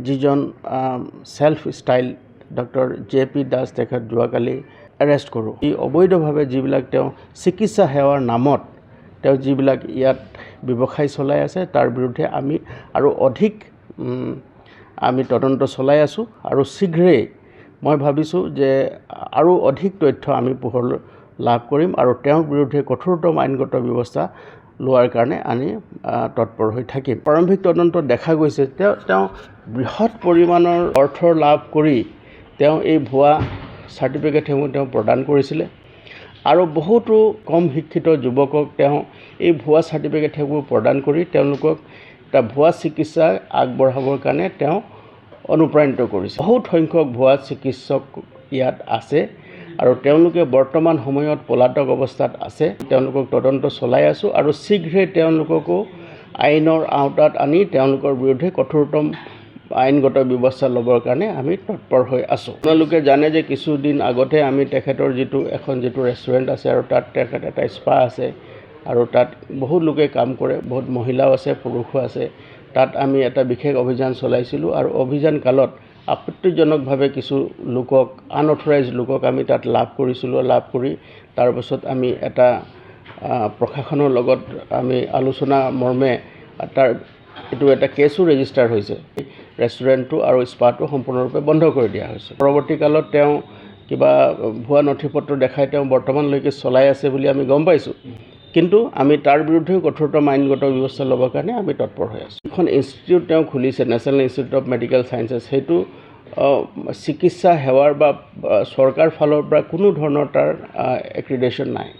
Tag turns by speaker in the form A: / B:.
A: যিজন self style doctor JP Das তেখেত যোৱাকালি এৰেষ্ট কৰোঁ। এই অবৈধভাৱে যিবিলাক তেওঁ চিকিৎসা সেৱাৰ নামত তেওঁ যিবিলাক ইয়াত ব্যৱসায় চলাই আছে তাৰ বিৰুদ্ধে আমি আৰু অধিক আমি তদন্ত চলাই আছোঁ আৰু শীঘ্ৰেই মই ভাবিছোঁ যে আৰু অধিক তথ্য আমি পোহৰ লাভ কৰিম আৰু তেওঁৰ বিৰুদ্ধে কঠোৰতম আইনগত ব্যৱস্থা লোৱাৰ কাৰণে আমি তৎপৰ হৈ থাকিম। প্ৰাৰম্ভিক তদন্তত দেখা গৈছে তেওঁ বৃহৎ পৰিমাণৰ অৰ্থ লাভ কৰি তেওঁ এই ভুৱা চাৰ্টিফিকেটসমূহ তেওঁ প্ৰদান কৰিছিলে আৰু বহুতো কম শিক্ষিত যুৱকক তেওঁ এই ভুৱা চাৰ্টিফিকেটসমূহ প্ৰদান কৰি তেওঁলোকক এটা ভুৱা চিকিৎসা আগবঢ়াবৰ কাৰণে তেওঁ অনুপ্ৰাণিত কৰিছে। বহুত সংখ্যক ভুৱা চিকিৎসক ইয়াত আছে আৰু তেওঁলোকে বৰ্তমান সময়ত পলাতক অৱস্থাত আছে। তেওঁলোকক তদন্ত চলাই আছোঁ আৰু শীঘ্ৰে তেওঁলোককো আইনৰ আওতাত আনি তেওঁলোকৰ বিৰুদ্ধে কঠোৰতম আইনগত ব্যৱস্থা ল'বৰ কাৰণে আমি তৎপৰ হৈ আছোঁ। আপোনালোকে জানে যে কিছুদিন আগতে আমি তেখেতৰ যিটো ৰেষ্টুৰেণ্ট আছে আৰু তাত তেখেত এটা স্পা আছে আৰু তাত বহুত লোকে কাম কৰে, বহুত মহিলাও আছে, পুৰুষো আছে। তাত আমি এটা বিশেষ অভিযান চলাইছিলোঁ আৰু অভিযান কালত আপত্তিজনকভাৱে কিছু লোকক আনঅথৰাইজ লোকক আমি তাত লাভ কৰিছিলোঁ। লাভ কৰি তাৰপাছত আমি এটা প্ৰশাসনৰ লগত আমি আলোচনা মৰ্মে এইটো এটা কেছো ৰেজিষ্টাৰ হৈছে। ৰেষ্টুৰেণ্টটো আৰু স্পাটো সম্পূৰ্ণৰূপে বন্ধ কৰি দিয়া হৈছে। পৰৱৰ্তী কালত তেওঁ কিবা ভুৱা নথিপত্ৰ দেখাই তেওঁ বৰ্তমানলৈকে চলাই আছে বুলি আমি গম পাইছোঁ, কিন্তু আমি তাৰ বিৰুদ্ধেও কঠোৰতম আইনগত ব্যৱস্থা ল'বৰ কাৰণে আমি তৎপৰ হৈ আছোঁ। এখন ইনষ্টিটিউট তেওঁ খুলিছে, national institute of medical sciences. সেইটো চিকিৎসা সেৱাৰ বা চৰকাৰ ফালৰ পৰা কোনো ধৰণৰ তাৰ এক্ৰিডেশ্যন নাই।